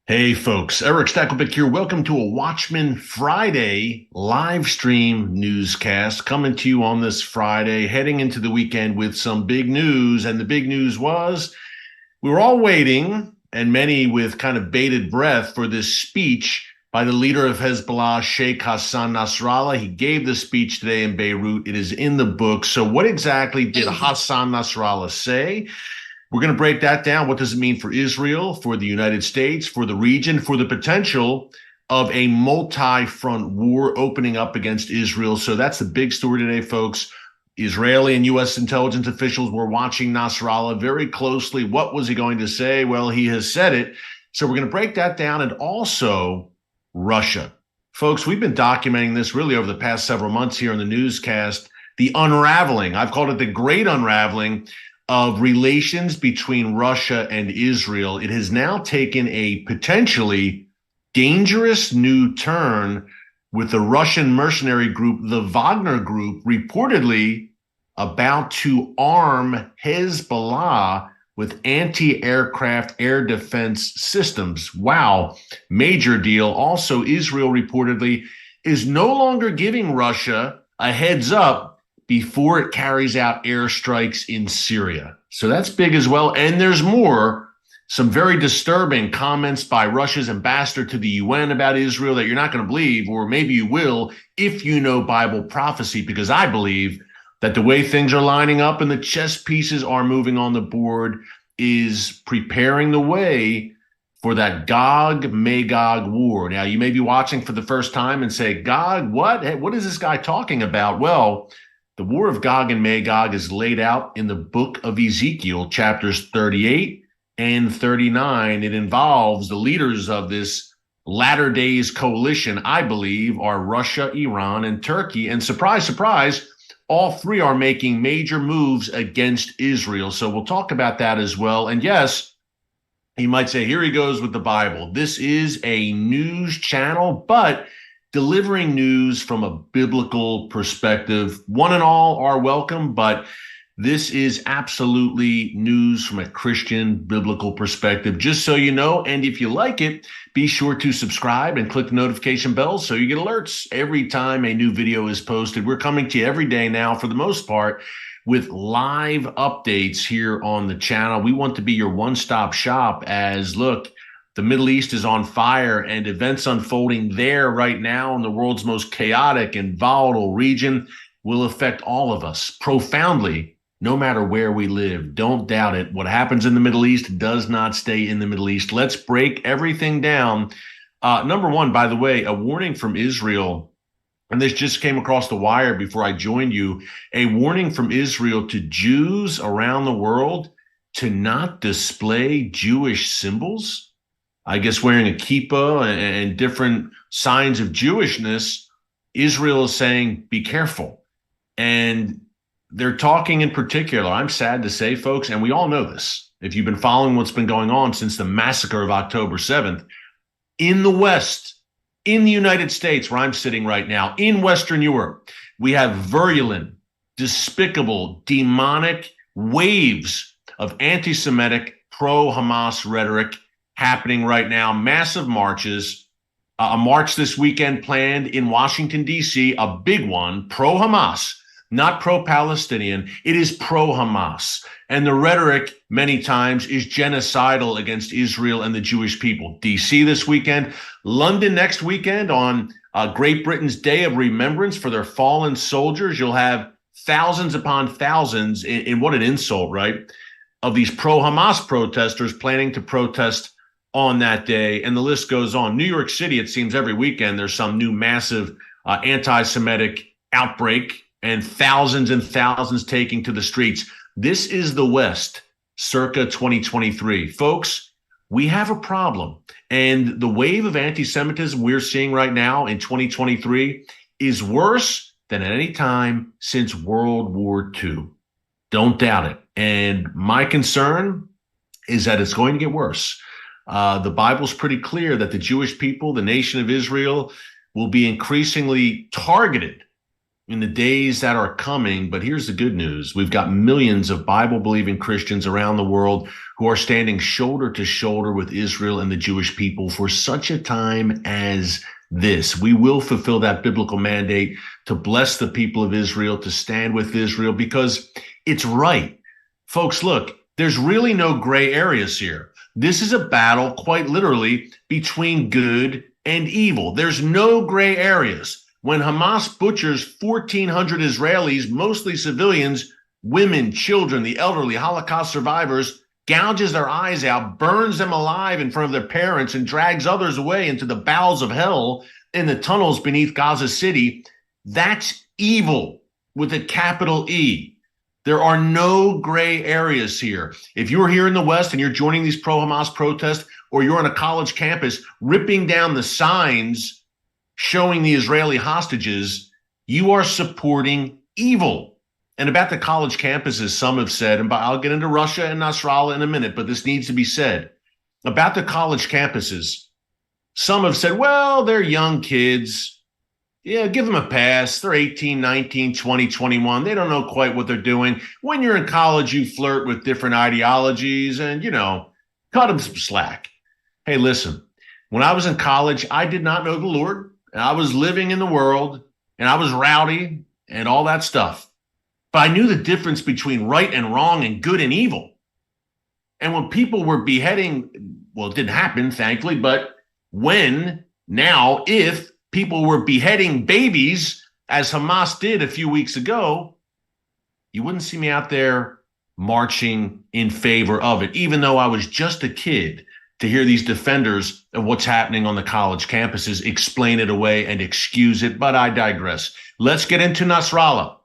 Hey folks, Erick Stakelbeck here. Welcome to a Watchman Friday live stream newscast coming to you on this Friday, heading into the weekend with some big news. And the big news was we were all waiting, and many with kind of bated breath, for this speech by the leader of Hezbollah, Sheikh Hassan Nasrallah. He gave the speech today in Beirut. It is in the book. So what exactly did Hassan Nasrallah say? We're going to break that down. What does it mean for Israel, for the United States, for the region, for the potential of a multi-front war opening up against Israel? So that's the big story today, folks. Israeli and U.S. intelligence officials were watching Nasrallah very closely. What was he going to say? Well, he has said it. So we're going to break that down. And also Russia. Folks, we've been documenting this really over the past several months here in the newscast, the unraveling. I've called it the great unraveling of relations between Russia and Israel. It has now taken a potentially dangerous new turn with the Russian mercenary group, the Wagner group, reportedly about to arm Hezbollah with anti-aircraft air defense systems. Wow, major deal. Also, Israel reportedly is no longer giving Russia a heads up before it carries out airstrikes in Syria. So that's big as well. And there's more, some very disturbing comments by Russia's ambassador to the UN about Israel that you're not going to believe, or maybe you will if you know Bible prophecy, because I believe that the way things are lining up and the chess pieces are moving on the board is preparing the way for that Gog-Magog war. Now, you may be watching for the first time and say, Gog, what? Hey, what is this guy talking about? Well, the war of Gog and Magog is laid out in the book of Ezekiel, chapters 38 and 39. It involves the leaders of this latter days coalition, I believe, are Russia, Iran, and Turkey. And surprise, surprise, all three are making major moves against Israel. So we'll talk about that as well. And yes, you might say, here he goes with the Bible. This is a news channel, but delivering news from a biblical perspective. One and all are welcome, but this is absolutely news from a Christian biblical perspective, just so you know. And if you like it, be sure to subscribe and click the notification bell so you get alerts every time a new video is posted. We're coming to you every day now, for the most part, with live updates here on the channel. We want to be your one-stop shop as, look, the Middle East is on fire, and events unfolding there right now in the world's most chaotic and volatile region will affect all of us profoundly, no matter where we live. Don't doubt it. What happens in the Middle East does not stay in the Middle East. Let's break everything down. Number one, by the way, a warning from Israel, and this just came across the wire before I joined you, a warning from Israel to Jews around the world to not display Jewish symbols. I guess wearing a kippah and different signs of Jewishness. Israel is saying, be careful. And they're talking in particular, I'm sad to say, folks, and we all know this, if you've been following what's been going on since the massacre of October 7th, in the West, in the United States, where I'm sitting right now, in Western Europe, we have virulent, despicable, demonic waves of anti-Semitic, pro-Hamas rhetoric happening right now. Massive marches, a march this weekend planned in Washington, D.C., a big one, pro-Hamas, not pro-Palestinian. It is pro-Hamas. And the rhetoric many times is genocidal against Israel and the Jewish people. D.C. this weekend, London next weekend on Great Britain's Day of Remembrance for their fallen soldiers. You'll have thousands upon thousands, in what an insult, right, of these pro-Hamas protesters planning to protest on that day, and the list goes on. New York City, it seems every weekend there's some new massive anti-Semitic outbreak, and thousands taking to the streets. This is the West circa 2023. Folks, we have a problem, and the wave of anti-Semitism we're seeing right now in 2023 is worse than at any time since World War II. Don't doubt it. And my concern is that it's going to get worse. The Bible's pretty clear that the Jewish people, the nation of Israel, will be increasingly targeted in the days that are coming. But here's the good news. We've got millions of Bible-believing Christians around the world who are standing shoulder to shoulder with Israel and the Jewish people for such a time as this. We will fulfill that biblical mandate to bless the people of Israel, to stand with Israel, because it's right. Folks, look, there's really no gray areas here. This is a battle, quite literally, between good and evil. There's no gray areas. When Hamas butchers 1,400 Israelis, mostly civilians, women, children, the elderly, Holocaust survivors, gouges their eyes out, burns them alive in front of their parents, and drags others away into the bowels of hell in the tunnels beneath Gaza City, that's evil with a capital E. There are no gray areas here. If you're here in the West and you're joining these pro-Hamas protests, or you're on a college campus ripping down the signs showing the Israeli hostages, you are supporting evil. And about the college campuses, some have said, and I'll get into Russia and Nasrallah in a minute, but this needs to be said. About the college campuses, some have said, well, they're young kids. Yeah, give them a pass. They're 18, 19, 20, 21. They don't know quite what they're doing. When you're in college, you flirt with different ideologies and, cut them some slack. Hey, listen, when I was in college, I did not know the Lord. And I was living in the world, and I was rowdy and all that stuff. But I knew the difference between right and wrong and good and evil. And when people were beheading, well, it didn't happen, thankfully, but if people were beheading babies, as Hamas did a few weeks ago, you wouldn't see me out there marching in favor of it, even though I was just a kid, to hear these defenders of what's happening on the college campuses explain it away and excuse it. But I digress. Let's get into Nasrallah.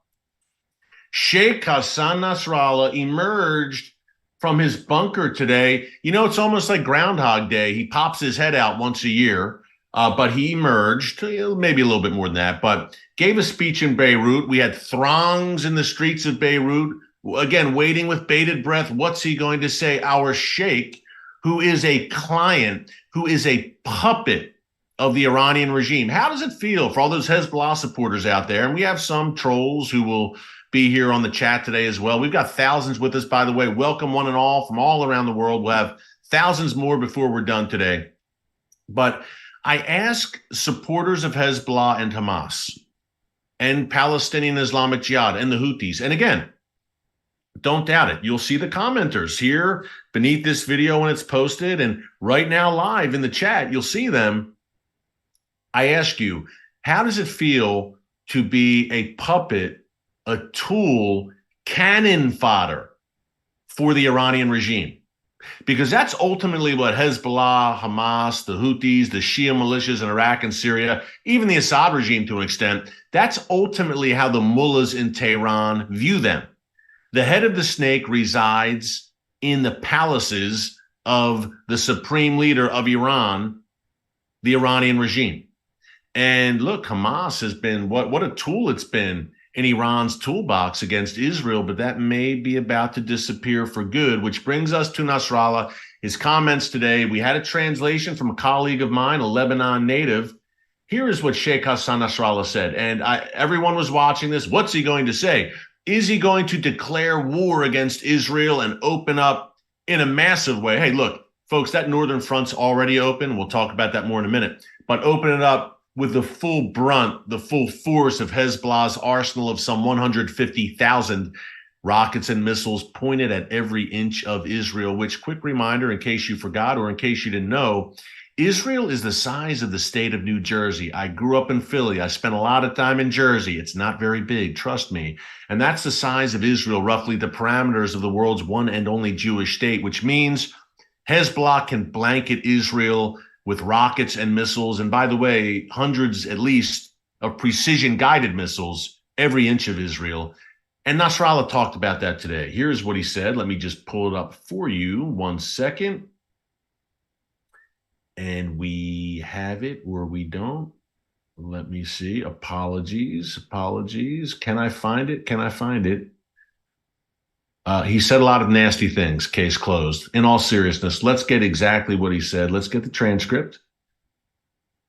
Sheikh Hassan Nasrallah emerged from his bunker today. It's almost like Groundhog Day. He pops his head out once a year. But he emerged, maybe a little bit more than that, but gave a speech in Beirut. We had throngs in the streets of Beirut, again, waiting with bated breath. What's he going to say? Our sheikh, who is a client, who is a puppet of the Iranian regime. How does it feel for all those Hezbollah supporters out there? And we have some trolls who will be here on the chat today as well. We've got thousands with us, by the way. Welcome one and all from all around the world. We'll have thousands more before we're done today. But I ask supporters of Hezbollah and Hamas and Palestinian Islamic Jihad and the Houthis, and again, don't doubt it. You'll see the commenters here beneath this video when it's posted, and right now live in the chat, you'll see them. I ask you, how does it feel to be a puppet, a tool, cannon fodder for the Iranian regime? Because that's ultimately what Hezbollah, Hamas, the Houthis, the Shia militias in Iraq and Syria, even the Assad regime to an extent, that's ultimately how the mullahs in Tehran view them. The head of the snake resides in the palaces of the supreme leader of Iran, the Iranian regime. And look, Hamas has been what a tool it's been in Iran's toolbox against Israel, but that may be about to disappear for good, which brings us to Nasrallah. His comments today, we had a translation from a colleague of mine, a Lebanon native. Here is what Sheikh Hassan Nasrallah said, and everyone was watching this. What's he going to say? Is he going to declare war against Israel and open up in a massive way? Hey, look, folks, that northern front's already open. We'll talk about that more in a minute, but open it up with the full brunt, the full force of Hezbollah's arsenal of some 150,000 rockets and missiles pointed at every inch of Israel, which, quick reminder, in case you forgot or in case you didn't know, Israel is the size of the state of New Jersey. I grew up in Philly. I spent a lot of time in Jersey. It's not very big, trust me. And that's the size of Israel, roughly the parameters of the world's one and only Jewish state, which means Hezbollah can blanket Israel with rockets and missiles, and by the way, hundreds at least of precision-guided missiles, every inch of Israel. And Nasrallah talked about that today. Here's what he said. Let me just pull it up for you 1 second. And we have it, or we don't. Let me see. Apologies. Can I find it? He said a lot of nasty things, case closed. In all seriousness, let's get exactly what he said. Let's get the transcript.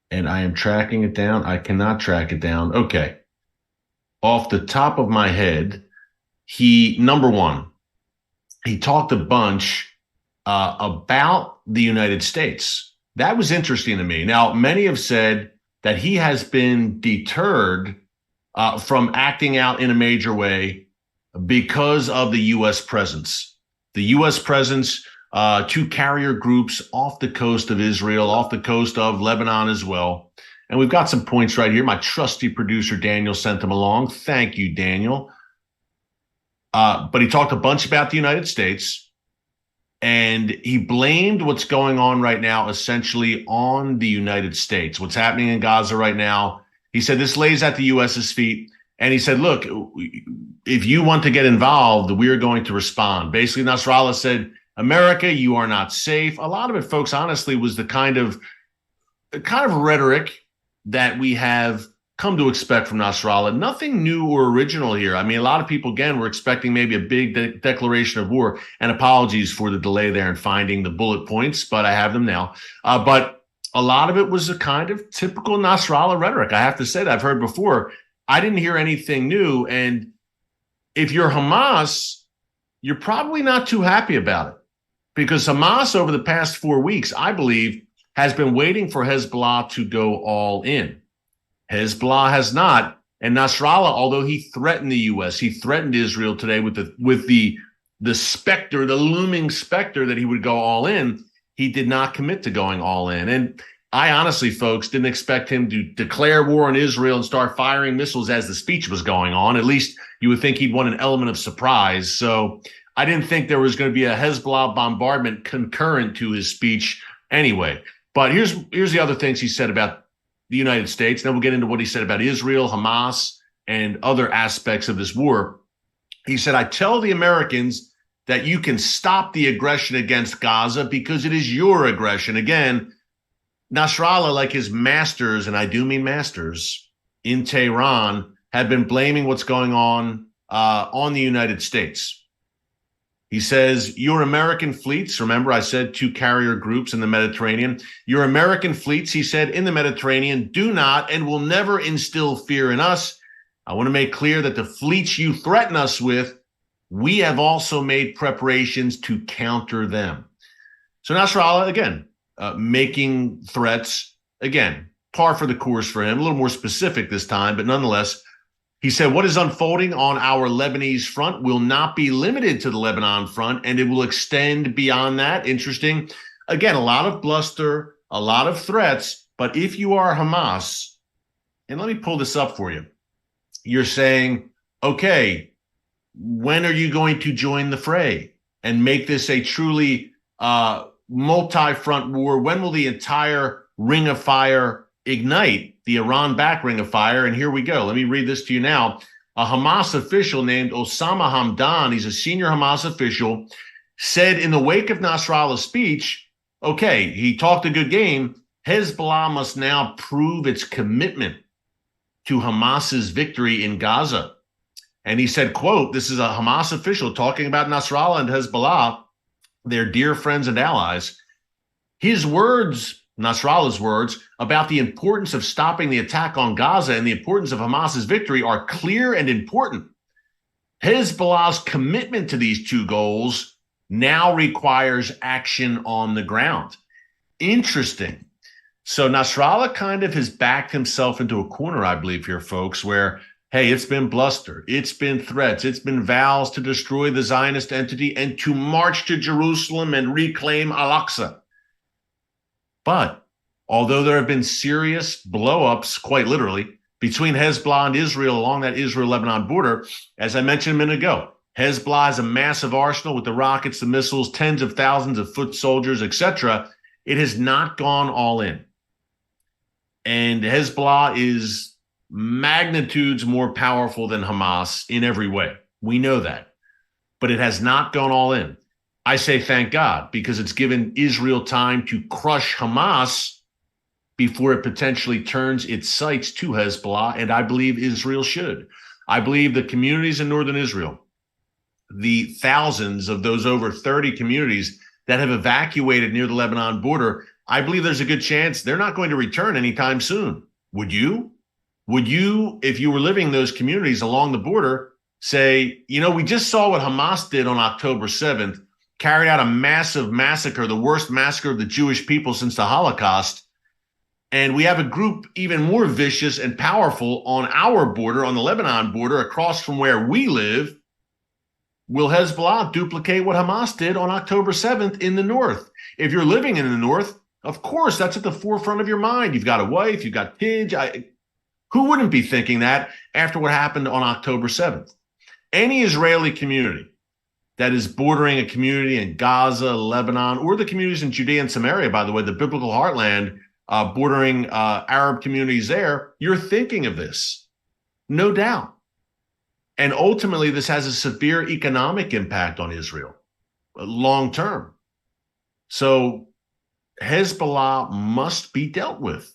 And I am tracking it down. I cannot track it down. Okay. off the top of my head, number one, he talked a bunch about the United States. That was interesting to me. Now, many have said that he has been deterred from acting out in a major way because of the U.S. presence. The U.S. presence, two carrier groups off the coast of Israel, off the coast of Lebanon as well. And we've got some points right here. My trusty producer, Daniel, sent them along. Thank you, Daniel. But he talked a bunch about the United States, and he blamed what's going on right now essentially on the United States, what's happening in Gaza right now. He said this lays at the U.S.'s feet. And he said, look, if you want to get involved, we are going to respond. Basically, Nasrallah said, America, you are not safe. A lot of it, folks, honestly, was the kind of rhetoric that we have come to expect from Nasrallah. Nothing new or original here. I mean, a lot of people, again, were expecting maybe a big declaration of war. And apologies for the delay there in finding the bullet points, but I have them now. But a lot of it was a kind of typical Nasrallah rhetoric. I have to say that I've heard before. I didn't hear anything new. And if you're Hamas, you're probably not too happy about it, because Hamas over the past 4 weeks, I believe, has been waiting for Hezbollah to go all in. Hezbollah has not. And Nasrallah, although he threatened the U.S., he threatened Israel today with the specter, the looming specter that he would go all in, he did not commit to going all in. And I honestly, folks, didn't expect him to declare war on Israel and start firing missiles as the speech was going on. At least you would think he'd want an element of surprise. So I didn't think there was going to be a Hezbollah bombardment concurrent to his speech anyway. But here's the other things he said about the United States. Then we'll get into what he said about Israel, Hamas, and other aspects of this war. He said, I tell the Americans that you can stop the aggression against Gaza because it is your aggression. Again, Nasrallah, like his masters, and I do mean masters, in Tehran, have been blaming what's going on the United States. He says, your American fleets, remember I said two carrier groups in the Mediterranean, your American fleets, he said, in the Mediterranean do not and will never instill fear in us. I want to make clear that the fleets you threaten us with, we have also made preparations to counter them. So Nasrallah, again, making threats, again, par for the course for him, a little more specific this time, but nonetheless, he said, what is unfolding on our Lebanese front will not be limited to the Lebanon front, and it will extend beyond that. Interesting. Again, a lot of bluster, a lot of threats, but if you are Hamas, and let me pull this up for you, you're saying, okay, when are you going to join the fray and make this a truly multi-front war? When will the entire ring of fire ignite, the Iran-backed ring of fire? And here we go. Let me read this to you now. A Hamas official named Osama Hamdan, he's a senior Hamas official, said in the wake of Nasrallah's speech, okay, he talked a good game. Hezbollah must now prove its commitment to Hamas's victory in Gaza. And he said, quote, this is a Hamas official talking about Nasrallah and Hezbollah, their dear friends and allies. His words, Nasrallah's words, about the importance of stopping the attack on Gaza and the importance of Hamas's victory are clear and important. Hezbollah's commitment to these two goals now requires action on the ground. Interesting. So Nasrallah kind of has backed himself into a corner, I believe, here, folks, where, hey, it's been bluster, it's been threats, it's been vows to destroy the Zionist entity and to march to Jerusalem and reclaim Al-Aqsa. But although there have been serious blow-ups, quite literally, between Hezbollah and Israel along that Israel-Lebanon border, as I mentioned a minute ago, Hezbollah has a massive arsenal with the rockets, the missiles, tens of thousands of foot soldiers, etc. It has not gone all in. And Hezbollah is magnitudes more powerful than Hamas in every way. We know that. But it has not gone all in. I say thank God, because it's given Israel time to crush Hamas before it potentially turns its sights to Hezbollah, and I believe Israel should. I believe the communities in northern Israel, the thousands of those over 30 communities that have evacuated near the Lebanon border, I believe there's a good chance they're not going to return anytime soon. Would you? would you, if you were living in those communities along the border, say, we just saw what Hamas did on October 7th, carried out a massive massacre, the worst massacre of the Jewish people since the Holocaust. And we have a group even more vicious and powerful on our border, on the Lebanon border, across from where we live. Will Hezbollah duplicate what Hamas did on October 7th in the north? If you're living in the north, of course, that's at the forefront of your mind. You've got a wife, you've got kids. Who wouldn't be thinking that after what happened on October 7th? Any Israeli community that is bordering a community in Gaza, Lebanon, or the communities in Judea and Samaria, by the way, the biblical heartland, bordering Arab communities there, you're thinking of this, no doubt. And ultimately, this has a severe economic impact on Israel, long term. So Hezbollah must be dealt with.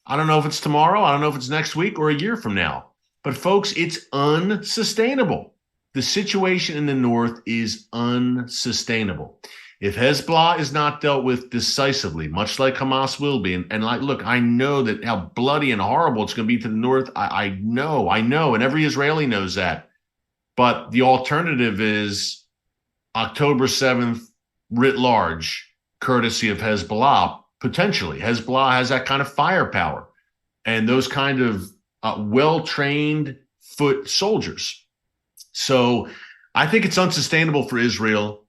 I don't know if it's tomorrow, I don't know if it's next week or a year from now. But folks, it's unsustainable. The situation in the north is unsustainable. If Hezbollah is not dealt with decisively, much like Hamas will be, and look, I know that how bloody and horrible it's going to be to the north. I know, and every Israeli knows that. But the alternative is October 7th writ large, courtesy of Hezbollah, potentially. Hezbollah has that kind of firepower and those kind of well-trained foot soldiers. So I think it's unsustainable for Israel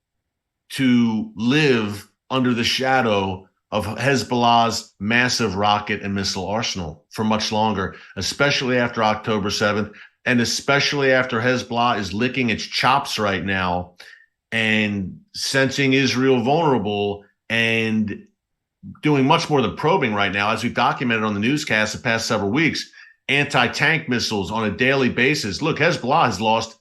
to live under the shadow of Hezbollah's massive rocket and missile arsenal for much longer, especially after October 7th, and especially after Hezbollah is licking its chops right now and sensing Israel vulnerable and doing much more than probing right now, as we've documented on the newscast the past several weeks, anti-tank missiles on a daily basis. Look, Hezbollah has lost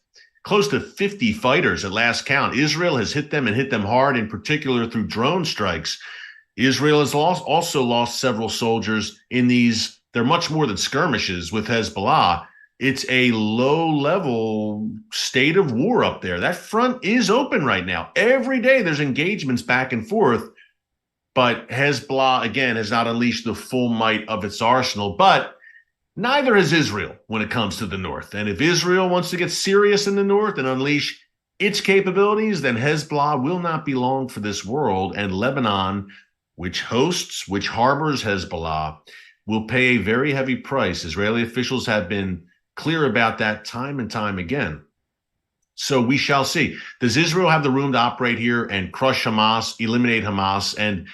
close to 50 fighters at last count. Israel has hit them and hit them hard, in particular through drone strikes. Israel has also lost several soldiers in these. They're much more than skirmishes with Hezbollah. It's a low-level state of war up there. That front is open right now. Every day there's engagements back and forth. But Hezbollah, again, has not unleashed the full might of its arsenal. But neither has Israel when it comes to the north. And if Israel wants to get serious in the north and unleash its capabilities, then Hezbollah will not be long for this world. And Lebanon, which harbors Hezbollah, will pay a very heavy price. Israeli officials have been clear about that time and time again. So we shall see. Does Israel have the room to operate here and crush Hamas, eliminate Hamas? And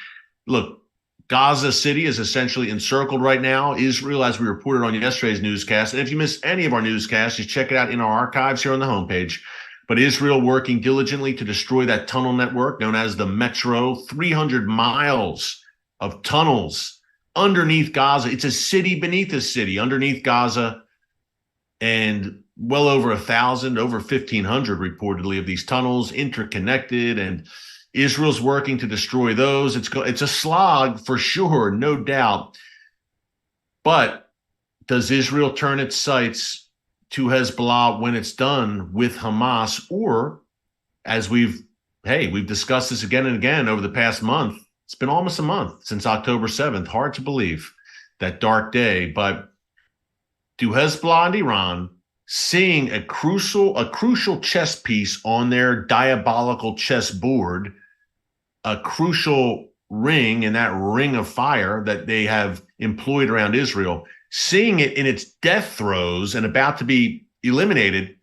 look, Gaza City is essentially encircled right now. Israel, as we reported on yesterday's newscast, and if you missed any of our newscasts, just check it out in our archives here on the homepage. But Israel working diligently to destroy that tunnel network known as the Metro, 300 miles of tunnels underneath Gaza. It's a city beneath a city underneath Gaza, and well over 1,000, over 1,500 reportedly of these tunnels interconnected, and Israel's working to destroy those. It's a slog for sure, no doubt. But does Israel turn its sights to Hezbollah when it's done with Hamas? Or, as we've discussed this again and again over the past month, it's been almost a month since October 7th. Hard to believe, that dark day. But do Hezbollah and Iran, seeing a crucial chess piece on their diabolical chessboard, a crucial ring in that ring of fire that they have employed around Israel, seeing it in its death throes and about to be eliminated,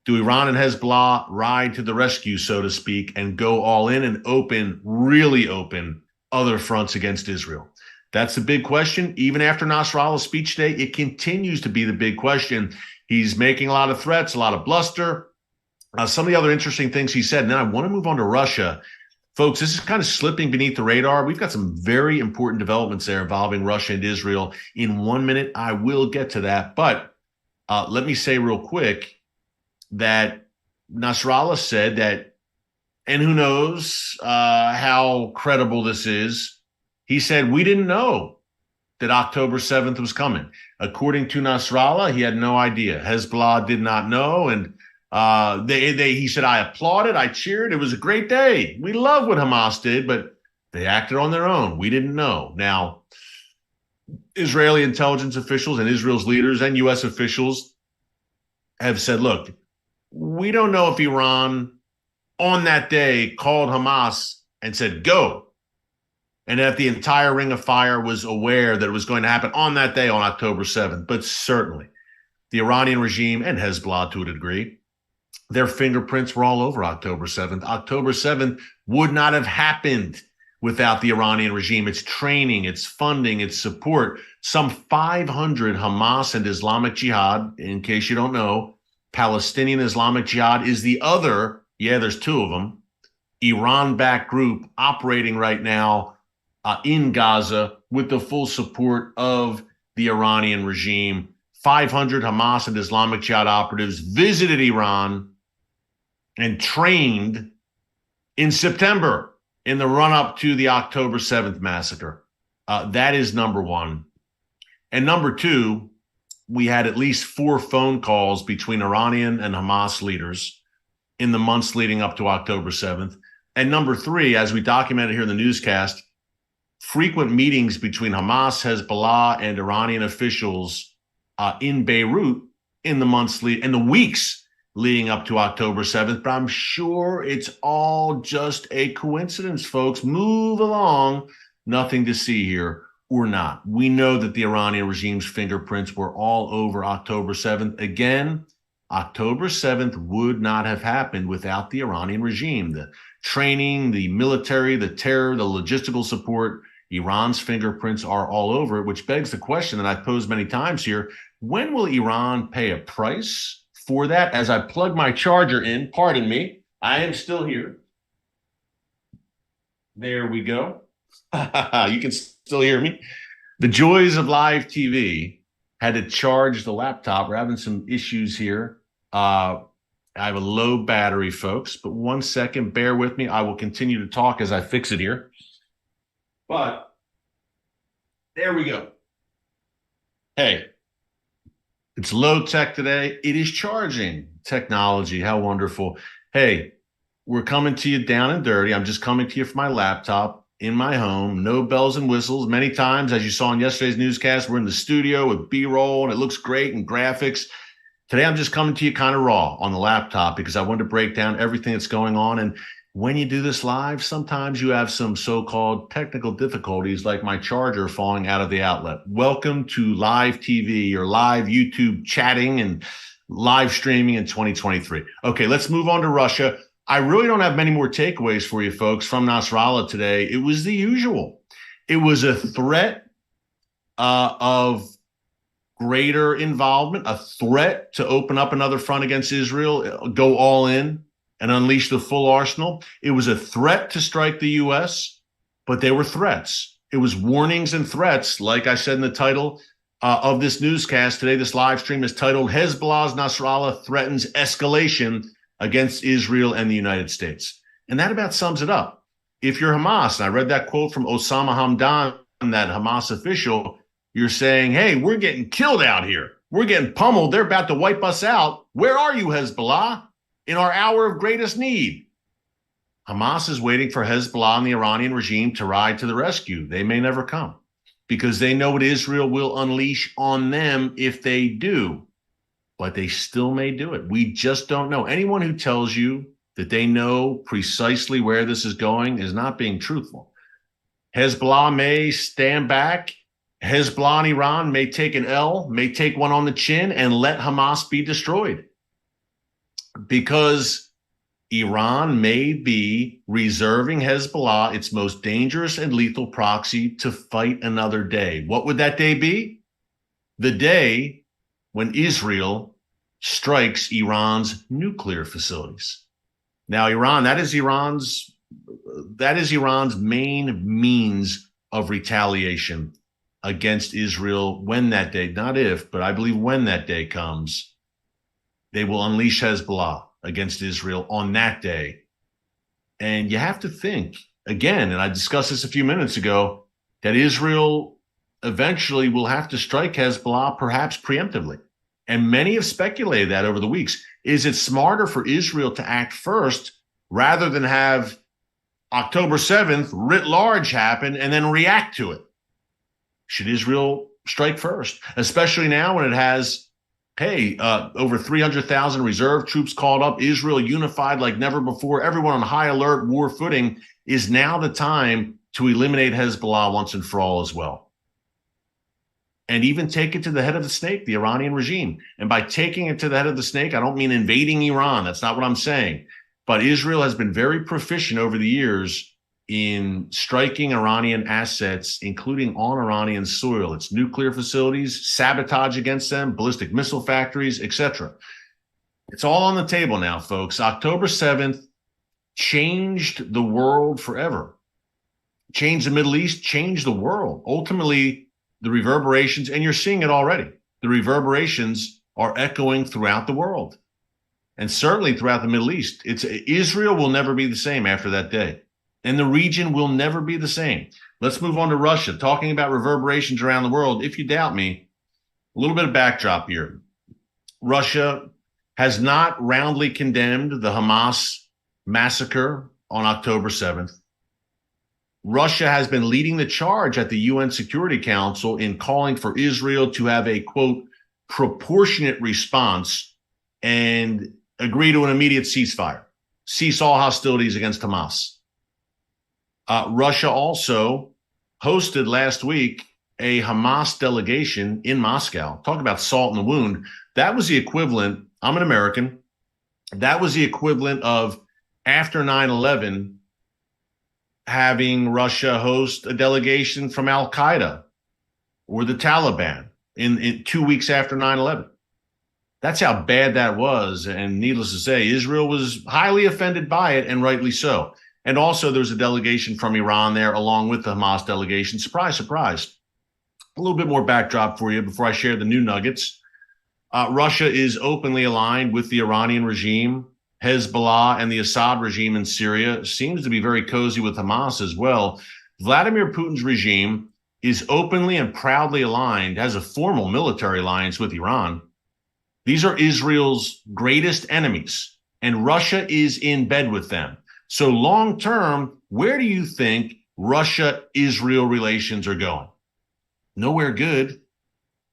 do Iran and Hezbollah ride to the rescue, so to speak, and go all in and really open other fronts against Israel? That's the big question. Even after Nasrallah's speech today, it continues to be the big question. He's making a lot of threats, a lot of bluster. Some of the other interesting things he said, and then I want to move on to Russia. Folks, this is kind of slipping beneath the radar. We've got some very important developments there involving Russia and Israel. In 1 minute, I will get to that. But let me say real quick that Nasrallah said that, and who knows how credible this is, he said, we didn't know that October 7th was coming. According to Nasrallah, he had no idea. Hezbollah did not know, and he said, I applauded, I cheered. It was a great day. We love what Hamas did, but they acted on their own. We didn't know. Now, Israeli intelligence officials and Israel's leaders and U.S. officials have said, look, we don't know if Iran on that day called Hamas and said, go. And if the entire Ring of Fire was aware that it was going to happen on that day on October 7th. But certainly the Iranian regime and Hezbollah to a degree, their fingerprints were all over October 7th. October 7th would not have happened without the Iranian regime, its training, its funding, its support. Some 500 Hamas and Islamic Jihad, in case you don't know, Palestinian Islamic Jihad is the other, there's two of them, Iran-backed group operating right now in Gaza with the full support of the Iranian regime. 500 Hamas and Islamic Jihad operatives visited Iran and trained in September in the run-up to the October 7th massacre. That is number one. And number two, we had at least 4 phone calls between Iranian and Hamas leaders in the months leading up to October 7th. And number 3, as we documented here in the newscast, frequent meetings between Hamas, Hezbollah, and Iranian officials in Beirut in the months and the weeks leading up to October 7th. But I'm sure it's all just a coincidence, folks. Move along. Nothing to see here or not. We know that the Iranian regime's fingerprints were all over October 7th. Again, October 7th would not have happened without the Iranian regime. The training, the military, the terror, the logistical support, Iran's fingerprints are all over it, which begs the question that I've posed many times here. When will Iran pay a price for that? As I plug my charger in, pardon me, I am still here. There we go. You can still hear me. The joys of live TV. Had to charge the laptop. We're having some issues here. I have a low battery, folks, but 1 second, bear with me. I will continue to talk as I fix it here. But there we go. Hey, it's low tech today. It is charging technology. How wonderful. Hey, we're coming to you down and dirty. I'm just coming to you from my laptop in my home. No bells and whistles. Many times, as you saw in yesterday's newscast, we're in the studio with B-roll and it looks great and graphics. Today, I'm just coming to you kind of raw on the laptop because I wanted to break down everything that's going on. And when you do this live, sometimes you have some so-called technical difficulties like my charger falling out of the outlet. Welcome to live TV or live YouTube chatting and live streaming in 2023. Okay, let's move on to Russia. I really don't have many more takeaways for you folks from Nasrallah today. It was the usual. It was a threat of greater involvement, a threat to open up another front against Israel, go all in and unleash the full arsenal. It was a threat to strike the U.S., but they were threats. It was warnings and threats. Like I said in the title of this newscast today, this live stream is titled Hezbollah's Nasrallah Threatens Escalation Against Israel and the United States. And that about sums it up. If you're Hamas, and I read that quote from Osama Hamdan, that Hamas official, you're saying, hey, we're getting killed out here. We're getting pummeled. They're about to wipe us out. Where are you, Hezbollah? In our hour of greatest need. Hamas is waiting for Hezbollah and the Iranian regime to ride to the rescue. They may never come because they know what Israel will unleash on them if they do. But they still may do it. We just don't know. Anyone who tells you that they know precisely where this is going is not being truthful. Hezbollah may stand back. Hezbollah and Iran may take an L, may take one on the chin, and let Hamas be destroyed. Because Iran may be reserving Hezbollah, its most dangerous and lethal proxy, to fight another day. What would that day be? The day when Israel strikes Iran's nuclear facilities. Now, Iran, that is Iran's main means of retaliation against Israel when that day, not if, but I believe when that day comes, they will unleash Hezbollah against Israel on that day. And you have to think, again, and I discussed this a few minutes ago, that Israel eventually will have to strike Hezbollah perhaps preemptively. And many have speculated that over the weeks. Is it smarter for Israel to act first rather than have October 7th writ large happen and then react to it? Should Israel strike first, especially now when it has, hey, over 300,000 reserve troops called up, Israel unified like never before, everyone on high alert, war footing. Is now the time to eliminate Hezbollah once and for all as well. And even take it to the head of the snake, the Iranian regime. And by taking it to the head of the snake, I don't mean invading Iran. That's not what I'm saying. But Israel has been very proficient over the years in striking Iranian assets, including on Iranian soil. Its nuclear facilities, sabotage against them, ballistic missile factories, etc. It's all on the table now, folks. October 7th changed the world forever. Changed the Middle East, changed the world. Ultimately, the reverberations, and you're seeing it already, the reverberations are echoing throughout the world, and certainly throughout the Middle East. Israel will never be the same after that day, and the region will never be the same. Let's move on to Russia. Talking about reverberations around the world, if you doubt me, a little bit of backdrop here. Russia has not roundly condemned the Hamas massacre on October 7th. Russia has been leading the charge at the UN Security Council in calling for Israel to have a, quote, proportionate response and agree to an immediate ceasefire, cease all hostilities against Hamas. Russia also hosted last week a Hamas delegation in Moscow. Talk about salt in the wound. That was the equivalent, I'm an American, that was the equivalent of after 9/11 having Russia host a delegation from Al-Qaeda or the Taliban in 2 weeks after 9/11. That's how bad that was. And needless to say, Israel was highly offended by it, and rightly so. And also there's a delegation from Iran there along with the Hamas delegation. Surprise, surprise. A little bit more backdrop for you before I share the new nuggets. Russia is openly aligned with the Iranian regime. Hezbollah and the Assad regime in Syria seems to be very cozy with Hamas as well. Vladimir Putin's regime is openly and proudly aligned, has a formal military alliance with Iran. These are Israel's greatest enemies, and Russia is in bed with them. So long term, where do you think Russia-Israel relations are going? Nowhere good.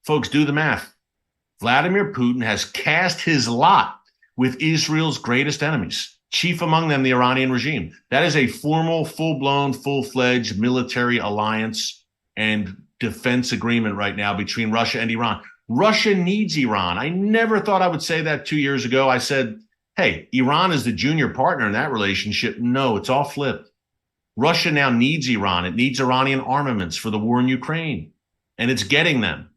Folks, do the math. Vladimir Putin has cast his lot with Israel's greatest enemies, chief among them the Iranian regime. That is a formal, full-blown, full-fledged military alliance and defense agreement right now between Russia and Iran. Russia needs Iran. I never thought I would say that 2 years ago. I said, hey, Iran is the junior partner in that relationship. No, it's all flipped. Russia now needs Iran. It needs Iranian armaments for the war in Ukraine, and it's getting them.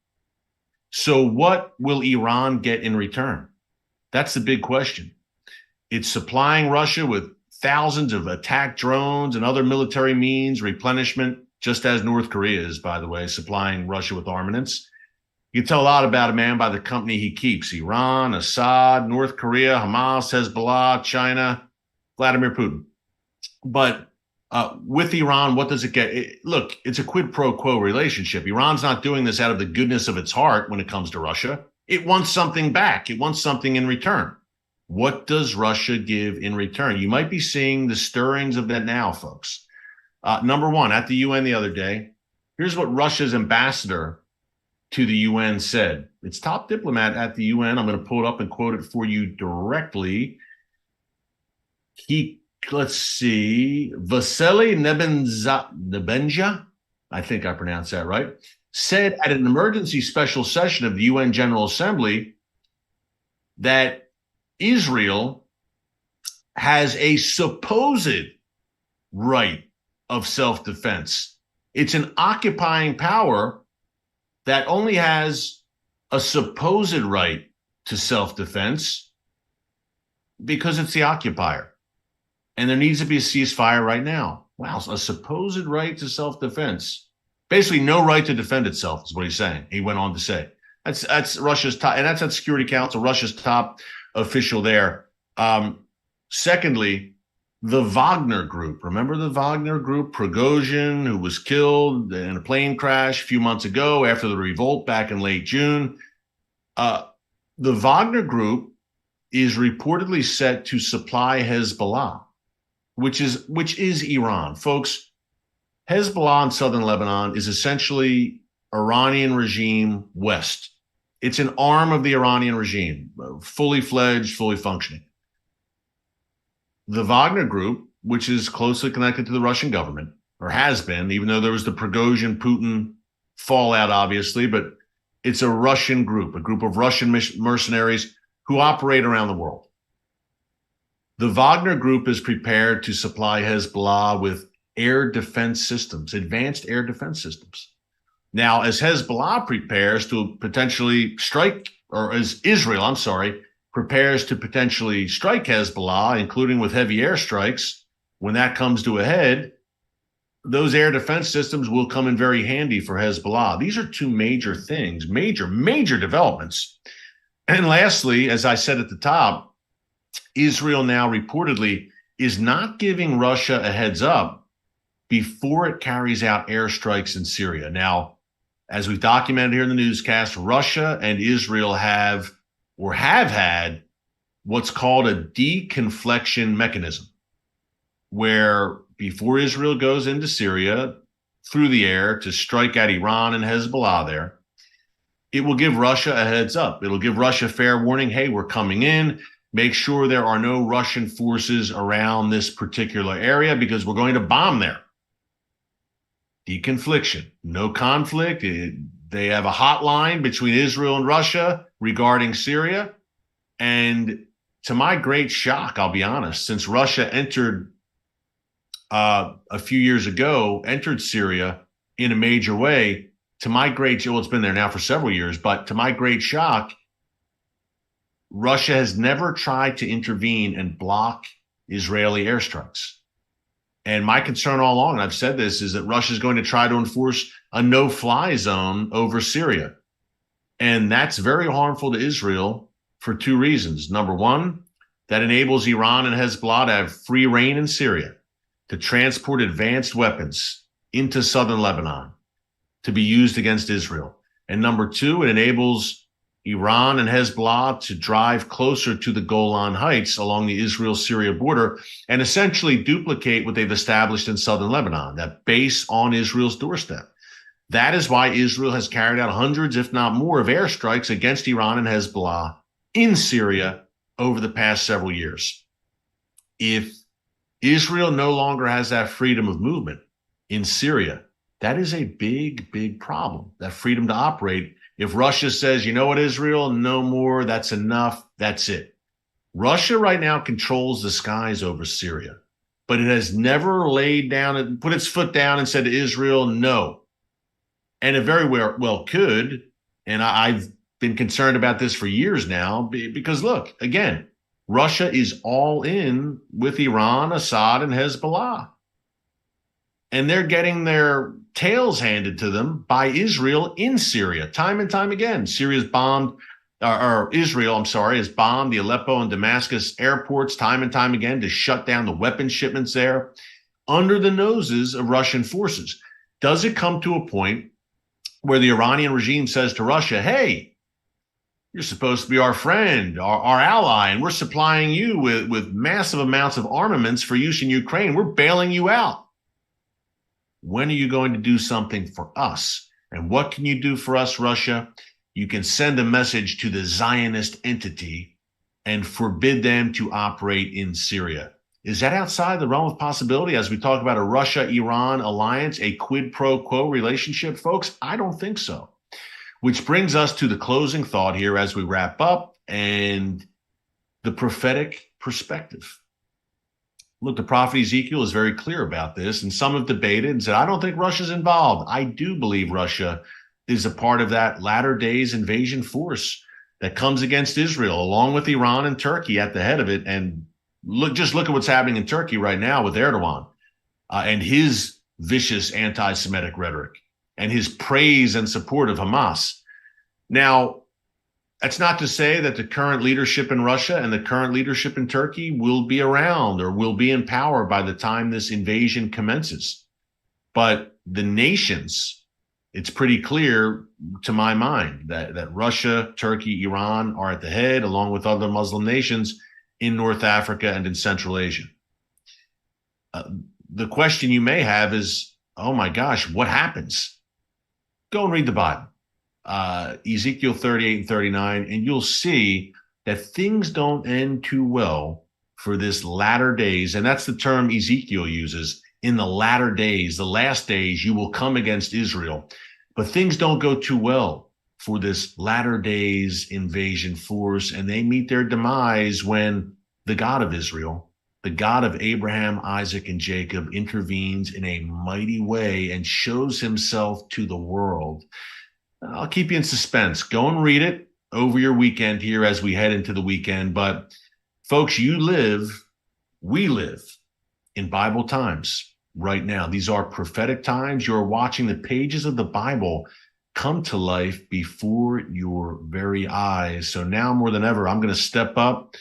So what will Iran get in return? That's the big question. It's supplying Russia with thousands of attack drones and other military means, replenishment, just as North Korea is, by the way, supplying Russia with armaments. You can tell a lot about a man by the company he keeps. Iran, Assad, North Korea, Hamas, Hezbollah, China, Vladimir Putin. But with Iran, what does it get? Look, it's a quid pro quo relationship. Iran's not doing this out of the goodness of its heart when it comes to Russia. It wants something back. It wants something in return. What does Russia give in return? You might be seeing the stirrings of that now, folks. Number one, at the UN the other day, here's what Russia's ambassador to the UN said. Its top diplomat at the UN, I'm going to pull it up and quote it for you directly. Let's see, Vasily Nebenzya, I think I pronounced that right, said at an emergency special session of the UN General Assembly that Israel has a supposed right of self-defense. It's an occupying power that only has a supposed right to self-defense because it's the occupier. And there needs to be a ceasefire right now. Wow, a supposed right to self-defense. Basically, no right to defend itself is what he's saying. He went on to say. That's Russia's top, and that's at Security Council, Russia's top official there. Secondly, the Wagner group. Remember the Wagner group, Prigozhin, who was killed in a plane crash a few months ago after the revolt back in late June. The Wagner group is reportedly set to supply Hezbollah, which is Iran. Folks, Hezbollah in southern Lebanon is essentially Iranian regime west. It's an arm of the Iranian regime, fully fledged, fully functioning. The Wagner group, which is closely connected to the Russian government, or has been, even though there was the Prigozhin-Putin fallout, obviously, but it's a Russian group, a group of Russian mercenaries who operate around the world. The Wagner group is prepared to supply Hezbollah with air defense systems, advanced air defense systems. Now, as Hezbollah prepares to potentially strike, or as Israel, prepares to potentially strike Hezbollah, including with heavy airstrikes, when that comes to a head, those air defense systems will come in very handy for Hezbollah. These are two major things, major developments. And lastly, as I said at the top, Israel now reportedly is not giving Russia a heads up before it carries out airstrikes in Syria. Now, as we've documented here in the newscast, Russia and Israel have had what's called a deconfliction mechanism, where before Israel goes into Syria through the air to strike at Iran and Hezbollah there, it will give Russia a heads up. It'll give Russia fair warning, hey, we're coming in. Make sure there are no Russian forces around this particular area because we're going to bomb there. Deconfliction, no conflict. They have a hotline between Israel and Russia regarding Syria. And to my great shock, I'll be honest, since Russia entered a few years ago, entered Syria in a major way, it's been there now for several years, but to my great shock, Russia has never tried to intervene and block Israeli airstrikes. And my concern all along, and I've said this, is that Russia is going to try to enforce a no-fly zone over Syria. And that's very harmful to Israel for two reasons. Number one, that enables Iran and Hezbollah to have free reign in Syria, to transport advanced weapons into southern Lebanon to be used against Israel. And number two, it enables Iran and Hezbollah to drive closer to the Golan Heights along the Israel-Syria border and essentially duplicate what they've established in southern Lebanon, that base on Israel's doorstep. That is why Israel has carried out hundreds, if not more, of airstrikes against Iran and Hezbollah in Syria over the past several years. If Israel no longer has that freedom of movement in Syria, that is a big problem, that freedom to operate. If Russia says, you know what, Israel, no more, that's enough, that's it. Russia right now controls the skies over Syria, but it has never laid down and put its foot down and said to Israel, no. And it very well could. And I've been concerned about this for years now because, look, again, Russia is all in with Iran, Assad, and Hezbollah. And they're getting their tails handed to them by Israel in Syria, time and time again. Israel has bombed the Aleppo and Damascus airports time and time again to shut down the weapon shipments there under the noses of Russian forces. Does it come to a point where the Iranian regime says to Russia, hey, you're supposed to be our friend, our ally, and we're supplying you with massive amounts of armaments for use in Ukraine. We're bailing you out. When are you going to do something for us? And what can you do for us, Russia? You can send a message to the Zionist entity and forbid them to operate in Syria. Is that outside the realm of possibility as we talk about a Russia-Iran alliance, a quid pro quo relationship, folks? I don't think so. Which brings us to the closing thought here as we wrap up and the prophetic perspective. Look, the prophet Ezekiel is very clear about this, and some have debated and said, I don't think Russia's involved. I do believe Russia is a part of that latter days invasion force that comes against Israel, along with Iran and Turkey at the head of it. And look at what's happening in Turkey right now with Erdogan and his vicious anti-Semitic rhetoric and his praise and support of Hamas. Now, that's not to say that the current leadership in Russia and the current leadership in Turkey will be around or will be in power by the time this invasion commences. But the nations, it's pretty clear to my mind that Russia, Turkey, Iran are at the head, along with other Muslim nations in North Africa and in Central Asia. The question you may have is, oh my gosh, what happens? go and read the Bible, Ezekiel 38 and 39, and you'll see that things don't end too well for this latter days. And that's the term Ezekiel uses. In the latter days, the last days, you will come against Israel. But things don't go too well for this latter days invasion force, and they meet their demise when the God of Israel, the God of Abraham, Isaac, and Jacob, intervenes in a mighty way and shows himself to the world. I'll keep you in suspense. Go and read it over your weekend here as we head into the weekend. But folks, we live in Bible times right now. These are prophetic times. You're watching the pages of the Bible come to life before your very eyes. So now more than ever, I'm going to step up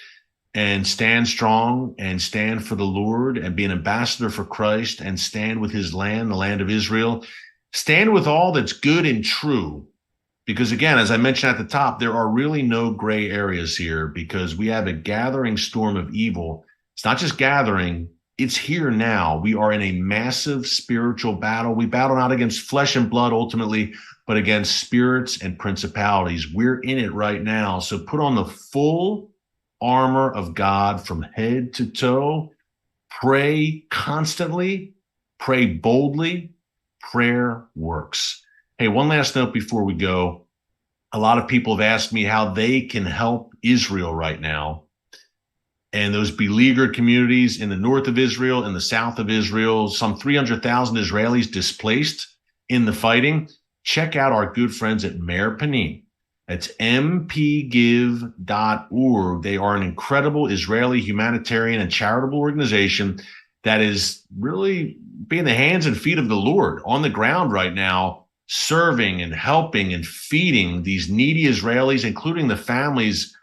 and stand strong and stand for the Lord and be an ambassador for Christ and stand with his land, the land of Israel. Stand with all that's good and true. Because again, as I mentioned at the top, there are really no gray areas here because we have a gathering storm of evil. It's not just gathering, it's here now. We are in a massive spiritual battle. We battle not against flesh and blood ultimately, but against spirits and principalities. We're in it right now. So put on the full armor of God from head to toe. Pray constantly. Pray boldly. Prayer works. Hey, one last note before we go. A lot of people have asked me how they can help Israel right now. And those beleaguered communities in the north of Israel, in the south of Israel, some 300,000 Israelis displaced in the fighting. Check out our good friends at Meir Panim. That's mpgive.org. They are an incredible Israeli humanitarian and charitable organization that is really being the hands and feet of the Lord on the ground right now, serving and helping and feeding these needy Israelis, including the families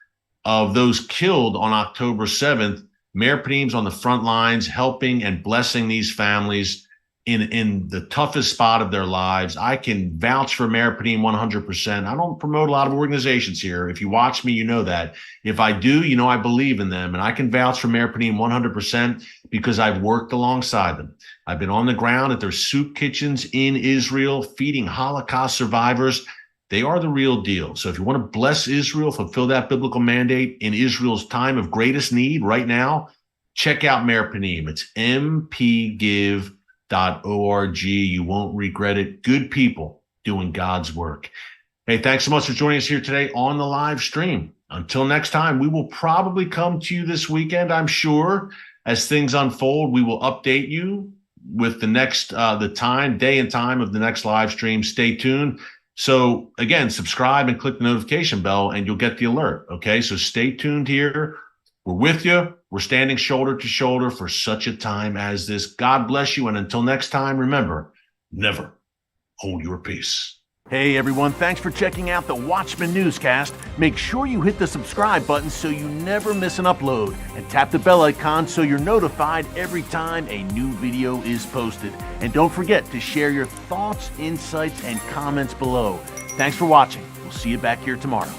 of those killed on October 7th. Meir Panim's on the front lines, helping and blessing these families in the toughest spot of their lives. I can vouch for Meir Panim 100%. I don't promote a lot of organizations here. If you watch me, you know that. If I do, you know I believe in them. And I can vouch for Meir Panim 100% because I've worked alongside them. I've been on the ground at their soup kitchens in Israel, feeding Holocaust survivors. They are the real deal. So if you want to bless Israel, fulfill that biblical mandate in Israel's time of greatest need right now, check out Meir Panim. It's mpgive.org. You won't regret it. Good people doing God's work. Hey, thanks so much for joining us here today on the live stream. Until next time, we will probably come to you this weekend, I'm sure. As things unfold, we will update you with the next, day and time of the next live stream. Stay tuned. So again, subscribe and click the notification bell and you'll get the alert. Okay, so stay tuned here. We're with you. We're standing shoulder to shoulder for such a time as this. God bless you. And until next time, remember, never hold your peace. Hey everyone, thanks for checking out the Watchman Newscast. Make sure you hit the subscribe button so you never miss an upload and tap the bell icon so you're notified every time a new video is posted. And don't forget to share your thoughts, insights, and comments below. Thanks for watching. We'll see you back here tomorrow.